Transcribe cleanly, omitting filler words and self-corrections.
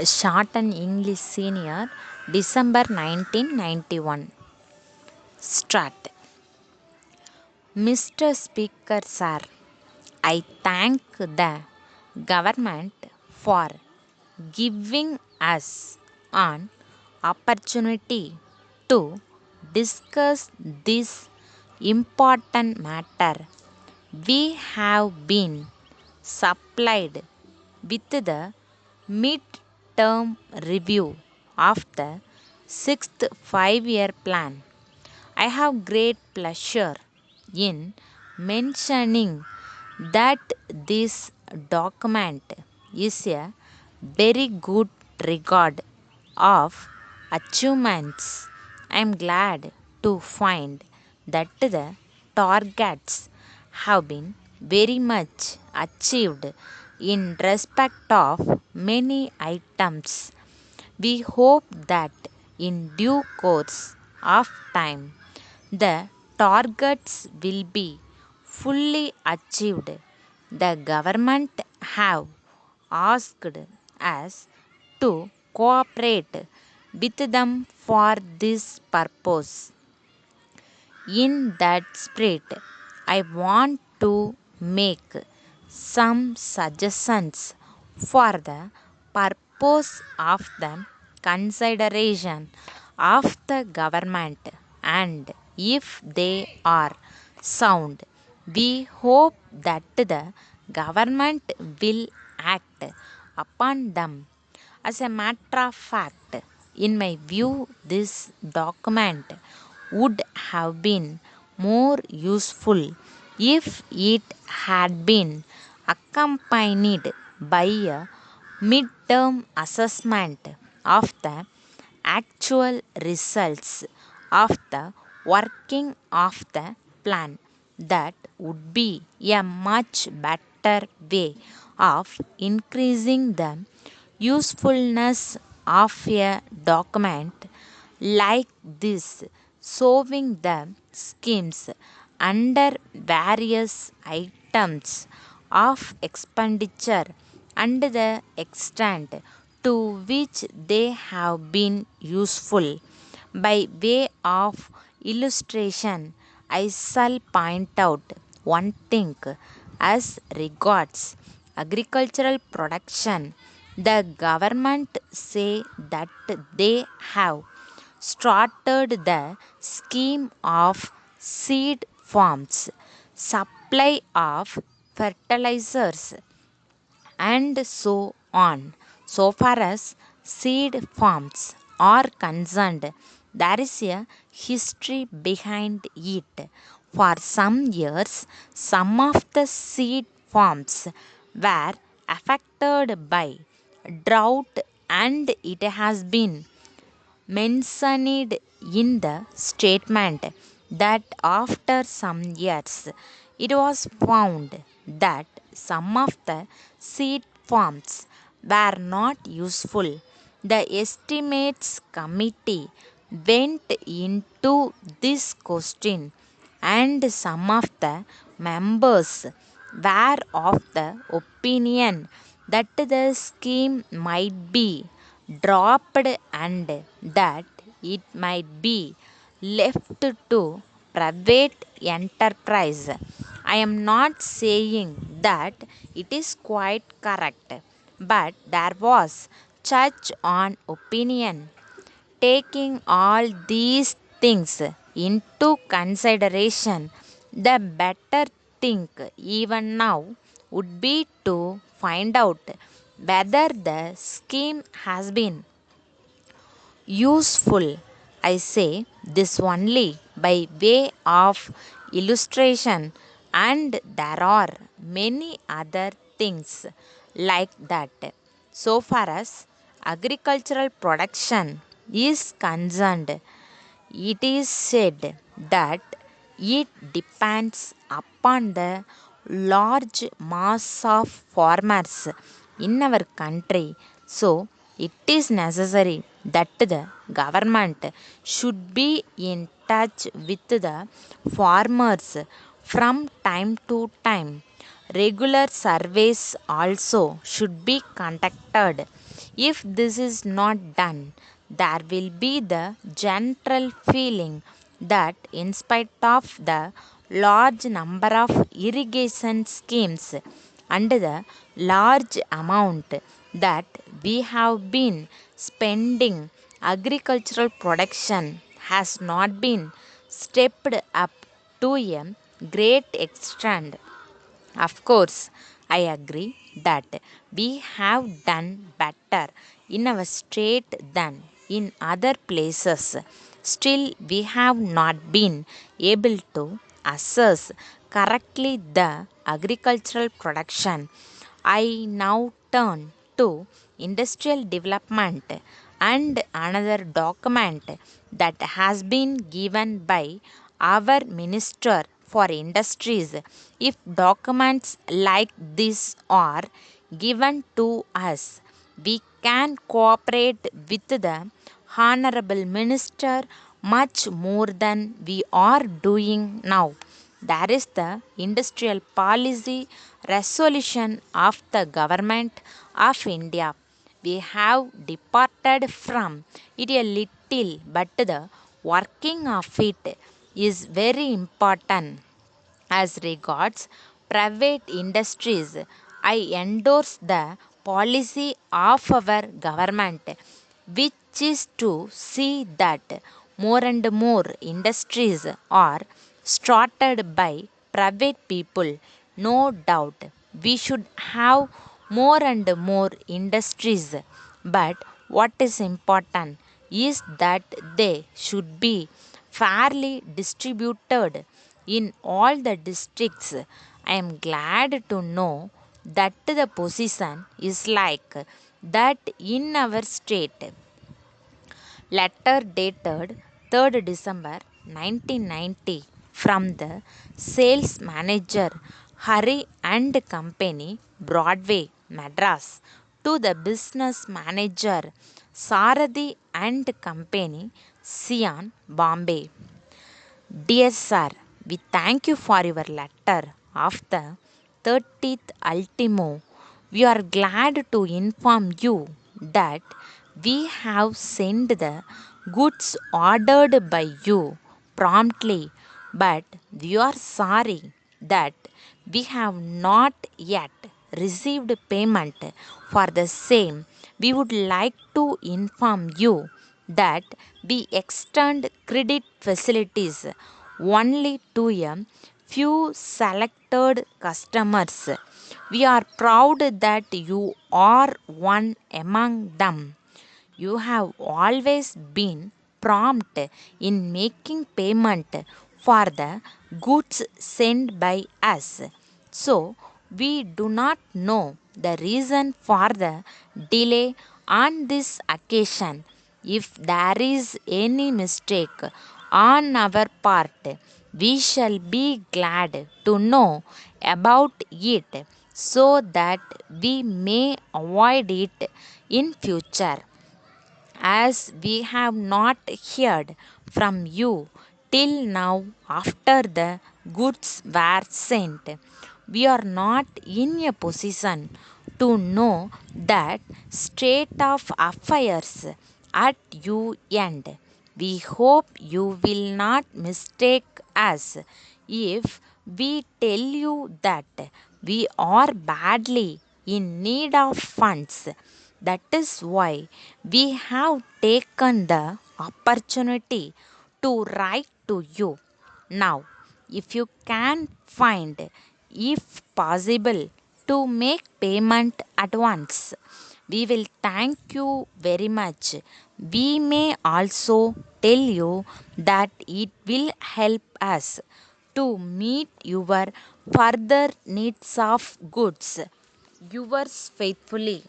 Shorten English Senior, December 1991. Start. Mr. Speaker, sir, I thank the government for giving us an opportunity to discuss this important matter. We have been supplied with the mid-term review of the sixth five-year plan. I have great pleasure in mentioning that this document is a very good record of achievements. I am glad to find that the targets have been very much achieved in respect of many items. We hope that in due course of time the targets will be fully achieved. The government have asked us to cooperate with them for this purpose. In that spirit, I want to make some suggestions for the purpose of the consideration of the government, and if they are sound, we hope that the government will act upon them. As a matter of fact, in my view, this document would have been more useful if it had been accompanied by a mid-term assessment of the actual results of the working of the plan. That would be a much better way of increasing the usefulness of a document like this, showing the schemes under various items of expenditure and the extent to which they have been useful. By way of illustration, I shall point out one thing as regards agricultural production. The government say that they have started the scheme of seed farms, supply of fertilizers, and so on. So far as seed farms are concerned, there is a history behind it. For some years, some of the seed farms were affected by drought, and it has been mentioned in the statement that after some years it was found that some of the seed farms were not useful. The estimates committee went into this question, and some of the members were of the opinion that the scheme might be dropped and that it might be left to private enterprise. I am not saying that it is quite correct, but there was such an opinion. Taking all these things into consideration, the better thing even now would be to find out whether the scheme has been useful. I say this only by way of illustration, and there are many other things like that. So far as agricultural production is concerned, it is said that it depends upon the large mass of farmers in our country. So, it is necessary that the government should be in touch with the farmers from time to time Regular surveys also should be conducted. If this is not done, there will be the general feeling that, in spite of the large number of irrigation schemes and the large amount that we have been spending, agricultural production has not been stepped up to a great extent. Of course, I agree that we have done better in our state than in other places. Still, we have not been able to assess correctly the agricultural production. I now turn to industrial development and another document that has been given by our Minister for Industries. If documents like this are given to us, we can cooperate with the Honorable Minister much more than we are doing now. There is the industrial policy resolution of the government of India. We have departed from it a little, but the working of it is very important. As regards private industries, I endorse the policy of our government, which is to see that more and more industries are started by private people. No doubt we should have more and more industries, but what is important is that they should be fairly distributed in all the districts. I am glad to know that the position is like that in our state. Letter dated 3rd December 1990 from the sales manager Hari and Company, Broadway, Madras, to the business manager Saradi and Company, Sian, Bombay. Dear Sir, we thank you for your letter of the 30th ultimo. We are glad to inform you that we have sent the goods ordered by you promptly, but we are sorry that we have not yet received payment for the same. We would like to inform you that we extend credit facilities only to a few selected customers. We are proud that you are one among them. You have always been prompt in making payment for the goods sent by us. So, we do not know the reason for the delay on this occasion. If there is any mistake on our part, we shall be glad to know about it so that we may avoid it in future. As we have not heard from you till now after the goods were sent, we are not in a position to know that state of affairs at you end. We hope you will not mistake us if we tell you that we are badly in need of funds. That is why we have taken the opportunity to write to you. Now, if you can find, if possible, to make payment at once, we will thank you very much. We may also tell you that it will help us to meet your further needs of goods. Yours faithfully,